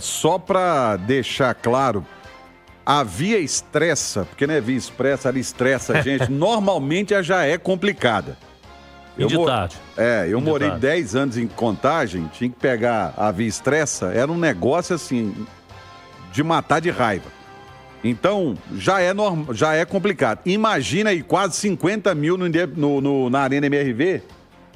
Só para deixar claro, a via estressa, porque não é via expressa, ela estressa a gente, normalmente já é complicada. Eu morei 10 anos em Contagem, tinha que pegar a via estressa, era um negócio assim, de matar de raiva. Então, já é complicado. Imagina aí quase 50 mil na Arena MRV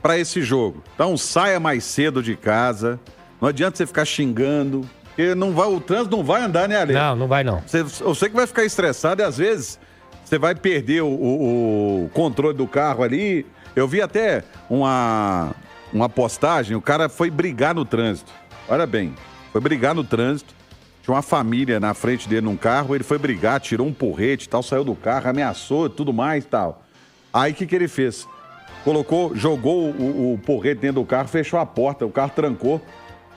para esse jogo. Então, saia mais cedo de casa, não adianta você ficar xingando, porque o trânsito não vai andar, né, Ale? Não vai não. Você que vai ficar estressado e às vezes você vai perder o controle do carro ali. Eu vi até uma postagem, o cara foi brigar no trânsito. Olha bem, foi brigar no trânsito, tinha uma família na frente dele num carro, ele foi brigar, tirou um porrete e tal, saiu do carro, ameaçou e tudo mais e tal. Aí o que ele fez? Jogou o porrete dentro do carro, fechou a porta, o carro trancou,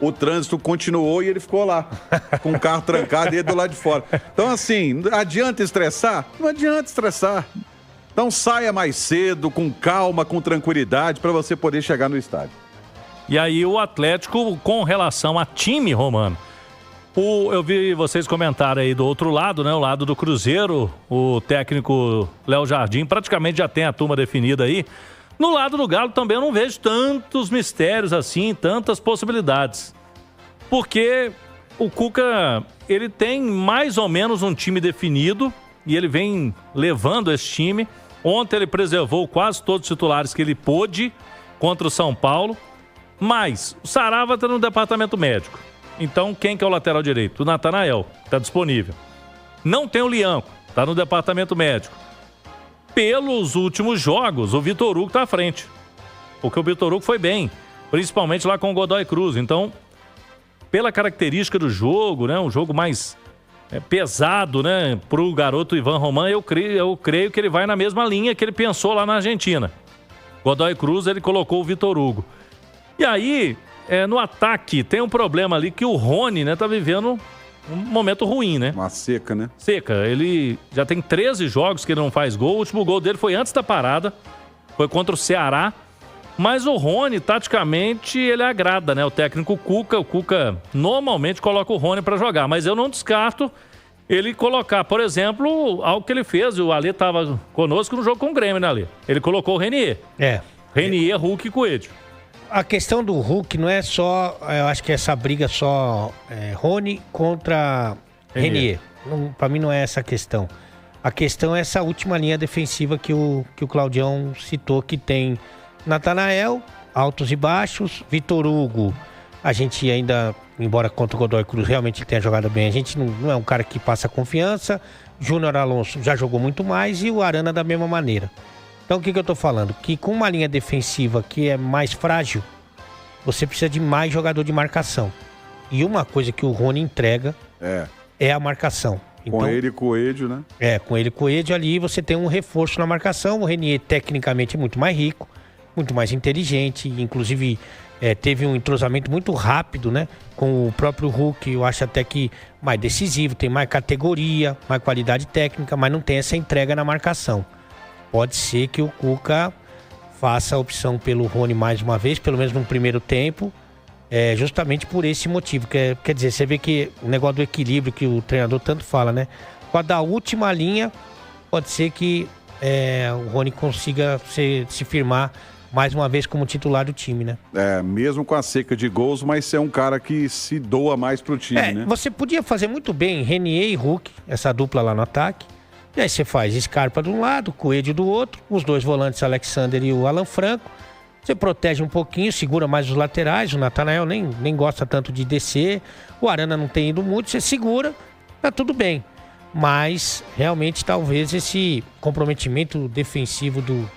o trânsito continuou e ele ficou lá, com o carro trancado e ele do lado de fora. Então assim, adianta estressar? Não adianta estressar. Então saia mais cedo, com calma, com tranquilidade, para você poder chegar no estádio. E aí o Atlético, com relação a time, Romano, eu vi vocês comentarem aí do outro lado, né? O lado do Cruzeiro, o técnico Léo Jardim praticamente já tem a turma definida aí. No lado do Galo também eu não vejo tantos mistérios assim, tantas possibilidades. Porque o Cuca, ele tem mais ou menos um time definido e ele vem levando esse time. Ontem ele preservou quase todos os titulares que ele pôde contra o São Paulo. Mas o Sarava está no departamento médico. Então quem que é o lateral direito? O Natanael, está disponível. Não tem o Lianco, está no departamento médico. Pelos últimos jogos, o Vitor Hugo está à frente. Porque o Vitor Hugo foi bem, principalmente lá com o Godoy Cruz. Então, pela característica do jogo, né, um jogo mais pesado, né, para o garoto Ivan Roman, eu creio que ele vai na mesma linha que ele pensou lá na Argentina. Godoy Cruz, ele colocou o Vitor Hugo. E aí, no ataque, tem um problema ali que o Rony, né, tá vivendo um momento ruim, né? Uma seca, né? Seca. Ele já tem 13 jogos que ele não faz gol. O último gol dele foi antes da parada. Foi contra o Ceará. Mas o Rony, taticamente, ele agrada, né? O técnico Cuca. O Cuca normalmente coloca o Rony pra jogar. Mas eu não descarto ele colocar, por exemplo, algo que ele fez. O Alê tava conosco no jogo com o Grêmio, né, Alê? Ele colocou o Renier. Renier, Hulk e Coelho. A questão do Hulk não é só, eu acho que essa briga só Rony contra Renier. Para mim não é essa a questão. A questão é essa última linha defensiva que o Claudião citou, que tem Natanael, altos e baixos, Vitor Hugo. A gente ainda, embora contra o Godoy Cruz realmente tenha jogado bem, a gente não é um cara que passa confiança. Júnior Alonso já jogou muito mais e o Arana da mesma maneira. Então o que eu tô falando? Que com uma linha defensiva que é mais frágil, você precisa de mais jogador de marcação. E uma coisa que o Rony entrega é a marcação. Então, com ele e Coelho, né? Com ele e Coelho ali você tem um reforço na marcação. O Renier tecnicamente é muito mais rico, muito mais inteligente, inclusive teve um entrosamento muito rápido, né? Com o próprio Hulk, eu acho até que mais decisivo, tem mais categoria, mais qualidade técnica, mas não tem essa entrega na marcação. Pode ser que o Cuca faça a opção pelo Rony mais uma vez, pelo menos no primeiro tempo, justamente por esse motivo. Quer dizer, você vê que o negócio do equilíbrio que o treinador tanto fala, né? Com a da última linha, pode ser que o Rony consiga se firmar mais uma vez como titular do time, né? Mesmo com a seca de gols, mas é um cara que se doa mais pro time, né? Você podia fazer muito bem Renier e Hulk, essa dupla lá no ataque. E aí você faz Scarpa de um lado, Coelho do outro, os dois volantes, Alexander e o Alan Franco. Você protege um pouquinho, segura mais os laterais, o Natanael nem gosta tanto de descer, o Arana não tem ido muito, você segura, tá tudo bem. Mas, realmente, talvez esse comprometimento defensivo do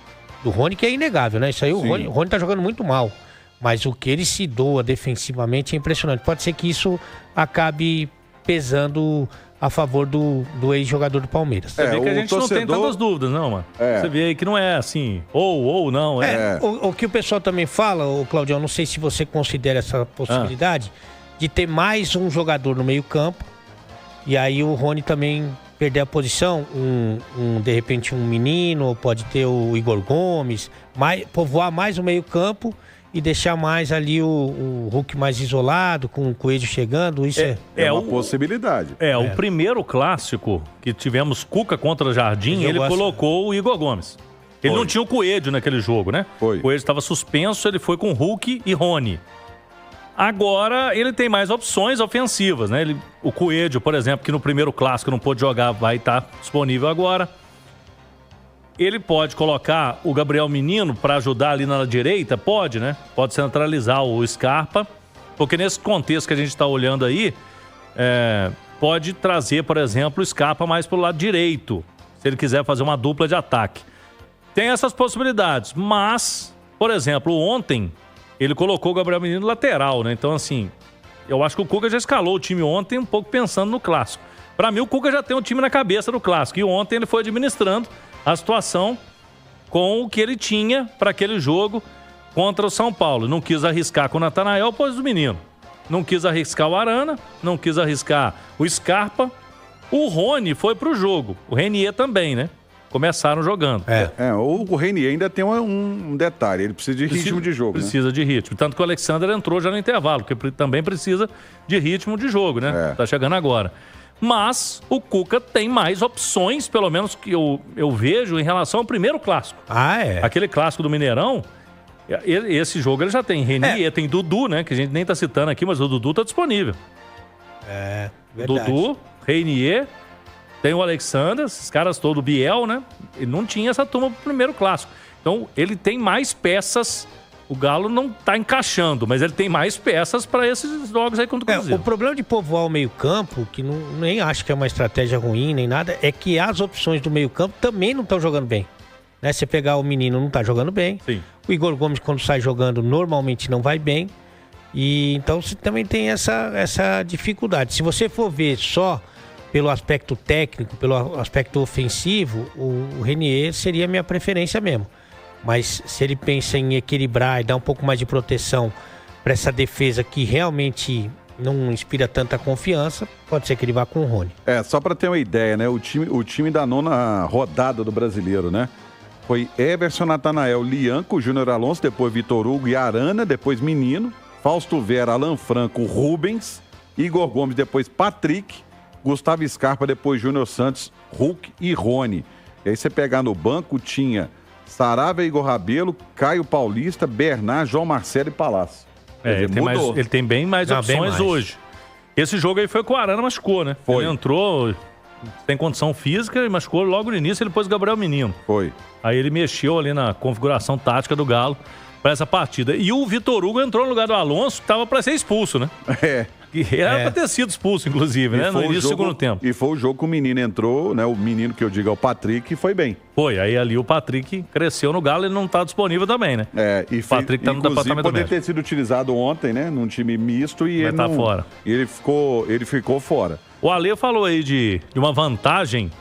Rony, que é inegável, né? Isso aí, o Rony tá jogando muito mal. Mas o que ele se doa defensivamente é impressionante. Pode ser que isso acabe pesando a favor do ex-jogador do Palmeiras. Você vê que a gente não tem tantas dúvidas, não, mano. Você vê aí que não é assim, ou não. O que o pessoal também fala, Claudião, não sei se você considera essa possibilidade, de ter mais um jogador no meio-campo, e aí o Rony também perder a posição, de repente um menino, pode ter o Igor Gomes, povoar mais o meio-campo e deixar mais ali o Hulk mais isolado, com o Coelho chegando. Isso é uma possibilidade. O primeiro clássico que tivemos Cuca contra Jardim, ele colocou o Igor Gomes. Ele não tinha o Coelho naquele jogo, né? O Coelho estava suspenso, ele foi com Hulk e Rony. Agora ele tem mais opções ofensivas, né? O Coelho, por exemplo, que no primeiro clássico não pôde jogar, vai estar disponível agora. Ele pode colocar o Gabriel Menino para ajudar ali na direita? Pode, né? Pode centralizar o Scarpa. Porque nesse contexto que a gente está olhando aí, pode trazer, por exemplo, o Scarpa mais para o lado direito, se ele quiser fazer uma dupla de ataque. Tem essas possibilidades, mas, por exemplo, ontem ele colocou o Gabriel Menino lateral, né? Então, assim, eu acho que o Cuca já escalou o time ontem um pouco pensando no clássico. Para mim, o Cuca já tem um time na cabeça do clássico. E ontem ele foi administrando a situação com o que ele tinha para aquele jogo contra o São Paulo. Não quis arriscar com o Natanael, pôs o Menino. Não quis arriscar o Arana, não quis arriscar o Scarpa. O Rony foi pro jogo. O Renier também, né? Começaram jogando. O Renier ainda tem um detalhe, ele precisa de ritmo de jogo. Precisa de ritmo. Tanto que o Alexander entrou já no intervalo, porque também precisa de ritmo de jogo, né? Tá chegando agora. Mas o Cuca tem mais opções, pelo menos que eu vejo, em relação ao primeiro clássico. Aquele clássico do Mineirão, esse jogo ele já tem Renier, tem Dudu, né? Que a gente nem tá citando aqui, mas o Dudu tá disponível. Verdade. Dudu, Renier... Tem o Alexander, esses caras todos, o Biel, né? Ele não tinha essa turma pro primeiro clássico. Então, ele tem mais peças. O Galo não tá encaixando, mas ele tem mais peças para esses jogos aí contra o Cruzeiro. O problema de povoar o meio-campo, que nem acho que é uma estratégia ruim nem nada, é que as opções do meio-campo também não estão jogando bem. Né? Você pegar o Menino, não tá jogando bem. Sim. O Igor Gomes, quando sai jogando, normalmente não vai bem. E então você também tem essa dificuldade. Se você for ver só pelo aspecto técnico, pelo aspecto ofensivo, o Renier seria a minha preferência mesmo. Mas se ele pensa em equilibrar e dar um pouco mais de proteção para essa defesa que realmente não inspira tanta confiança, pode ser que ele vá com o Rony. Só para ter uma ideia, né? O time da 9ª rodada do Brasileiro, né? Foi Everson, Natanael, Lianco, Júnior Alonso, depois Vitor Hugo e Arana, depois Menino, Fausto Vera, Alan Franco, Rubens, Igor Gomes, depois Patrick, Gustavo Scarpa, depois Júnior Santos, Hulk e Rony. E aí você pegar no banco, tinha Saravia, Igor Rabelo, Caio Paulista, Bernard, João Marcelo e Palácio. Ele tem bem mais opções hoje. Esse jogo aí foi com o Arana, machucou, né? Foi. Ele entrou, tem condição física, e machucou logo no início, ele pôs o Gabriel Menino. Foi. Aí ele mexeu ali na configuração tática do Galo para essa partida. E o Vitor Hugo entrou no lugar do Alonso, que tava para ser expulso, né? Que era pra ter sido expulso, inclusive, né? No início do segundo tempo. E foi o jogo que o Menino entrou, né? O Menino que eu digo é o Patrick, e foi bem. Foi, aí ali o Patrick cresceu no Galo, ele não tá disponível também, né? E o Patrick tá no departamento poderia médico. ter sido utilizado ontem, né? Num time misto e ele tá fora. E ele ficou fora. O Ale falou aí de uma vantagem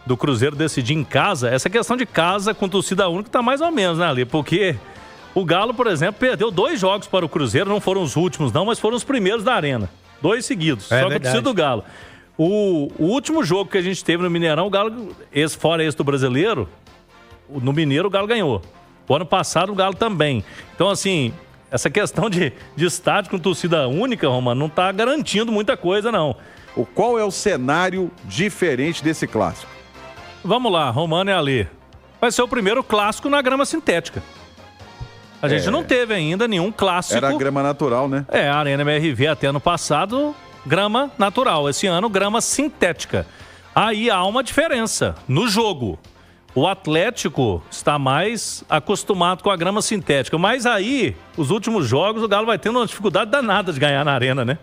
do Cruzeiro decidir em casa. Essa questão de casa com torcida única tá mais ou menos, né, Ale? Porque o Galo, por exemplo, perdeu 2 jogos para o Cruzeiro, não foram os últimos não, mas foram os primeiros da Arena. 2 seguidos, só com a torcida do Galo. O último jogo que a gente teve no Mineirão, o Galo, fora esse do Brasileiro, no Mineiro o Galo ganhou. O ano passado o Galo também. Então, assim, essa questão de estádio com torcida única, Romano, não tá garantindo muita coisa, não. Qual é o cenário diferente desse clássico? Vamos lá, Romano e Alê. Vai ser o primeiro clássico na grama sintética. A gente não teve ainda nenhum clássico. Era grama natural, né? A Arena MRV até ano passado, grama natural. Esse ano, grama sintética. Aí há uma diferença no jogo. O Atlético está mais acostumado com a grama sintética. Mas aí, os últimos jogos, o Galo vai tendo uma dificuldade danada de ganhar na Arena, né?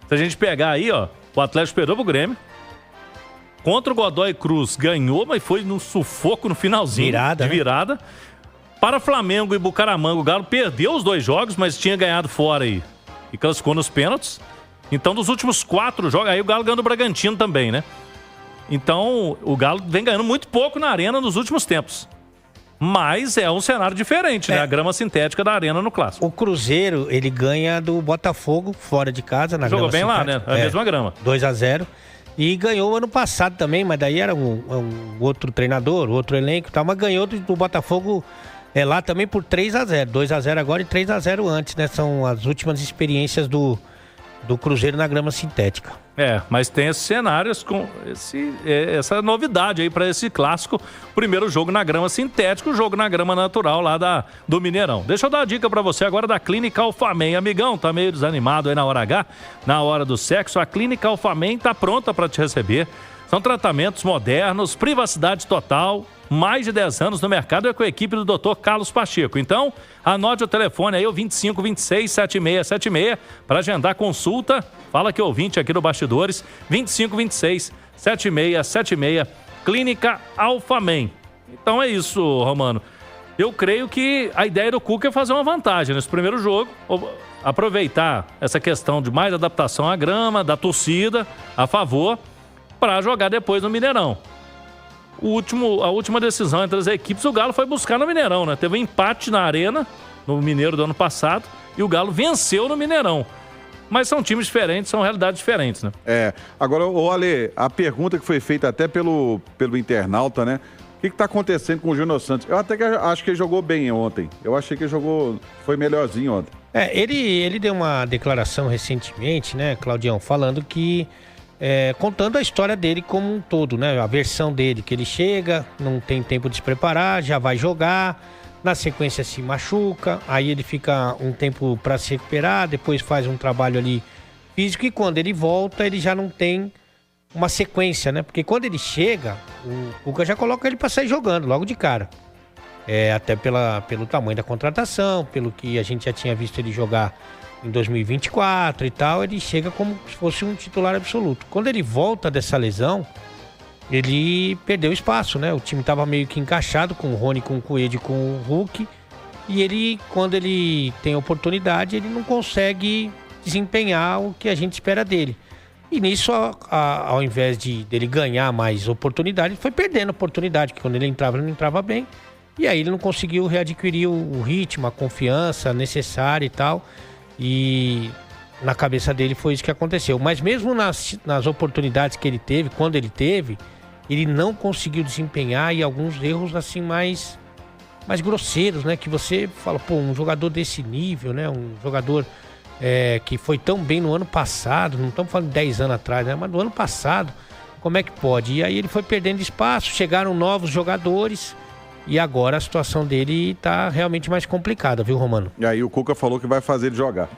Se a gente pegar aí, ó, o Atlético perdeu pro Grêmio. Contra o Godoy Cruz ganhou, mas foi no sufoco no finalzinho. Virada. Para Flamengo e Bucaramanga, o Galo perdeu os 2 jogos, mas tinha ganhado fora aí. E classificou nos pênaltis. Então, dos últimos 4 jogos, aí o Galo ganhou do Bragantino também, né? Então, o Galo vem ganhando muito pouco na Arena nos últimos tempos. Mas é um cenário diferente, né? A grama sintética da Arena no clássico. O Cruzeiro, ele ganha do Botafogo, fora de casa, na grama sintética. Jogou bem lá, né? A mesma grama. 2-0. E ganhou ano passado também, mas daí era um outro treinador, outro elenco e tal. Mas ganhou do Botafogo É lá também por 3-0. 2-0 agora e 3-0 antes, né? São as últimas experiências do Cruzeiro na grama sintética. Mas tem esses cenários com essa novidade aí para esse clássico. Primeiro jogo na grama sintética, o jogo na grama natural lá do Mineirão. Deixa eu dar uma dica para você agora da Clínica Alphamen. Amigão, tá meio desanimado aí na hora H, na hora do sexo? A Clínica Alphamen tá pronta para te receber. São tratamentos modernos, privacidade total, mais de 10 anos no mercado é com a equipe do Dr. Carlos Pacheco. Então, anote o telefone aí, o 2526-7676, para agendar consulta. Fala que é ouvinte aqui no Bastidores, 2526-7676, Clínica Alphamen. Então é isso, Romano. Eu creio que a ideia do Cuca é fazer uma vantagem nesse primeiro jogo, aproveitar essa questão de mais adaptação à grama, da torcida a favor, para jogar depois no Mineirão. A última decisão entre as equipes, o Galo foi buscar no Mineirão, né? Teve um empate na Arena, no Mineiro do ano passado, e o Galo venceu no Mineirão. Mas são times diferentes, são realidades diferentes, né? Agora, Ale, a pergunta que foi feita até pelo internauta, né? O que está acontecendo com o Júnior Santos? Eu até que acho que ele jogou bem ontem. Eu achei que ele foi melhorzinho ontem. Ele deu uma declaração recentemente, né, Claudião, falando que contando a história dele como um todo, né? A versão dele, que ele chega, não tem tempo de se preparar, já vai jogar, na sequência se machuca, aí ele fica um tempo para se recuperar, depois faz um trabalho ali físico e quando ele volta, ele já não tem uma sequência, né? Porque quando ele chega, o Cuca já coloca ele para sair jogando logo de cara. Até pelo tamanho da contratação, pelo que a gente já tinha visto ele jogar em 2024 e tal, ele chega como se fosse um titular absoluto. Quando ele volta dessa lesão, ele perdeu espaço, né? O time estava meio que encaixado com o Rony, com o Coelho e com o Hulk. E ele, quando ele tem oportunidade, ele não consegue desempenhar o que a gente espera dele. E nisso, ao invés dele ganhar mais oportunidade, ele foi perdendo oportunidade, que quando ele entrava, ele não entrava bem. E aí ele não conseguiu readquirir o ritmo, a confiança necessária e tal. E na cabeça dele foi isso que aconteceu. Mas mesmo nas oportunidades que ele teve, quando ele teve, ele não conseguiu desempenhar e alguns erros assim mais grosseiros, né? Que você fala, um jogador desse nível, né? Um jogador que foi tão bem no ano passado, não estamos falando de 10 anos atrás, né? Mas no ano passado, como é que pode? E aí ele foi perdendo espaço, chegaram novos jogadores e agora a situação dele está realmente mais complicada, viu, Romano? E aí o Cuca falou que vai fazer ele jogar.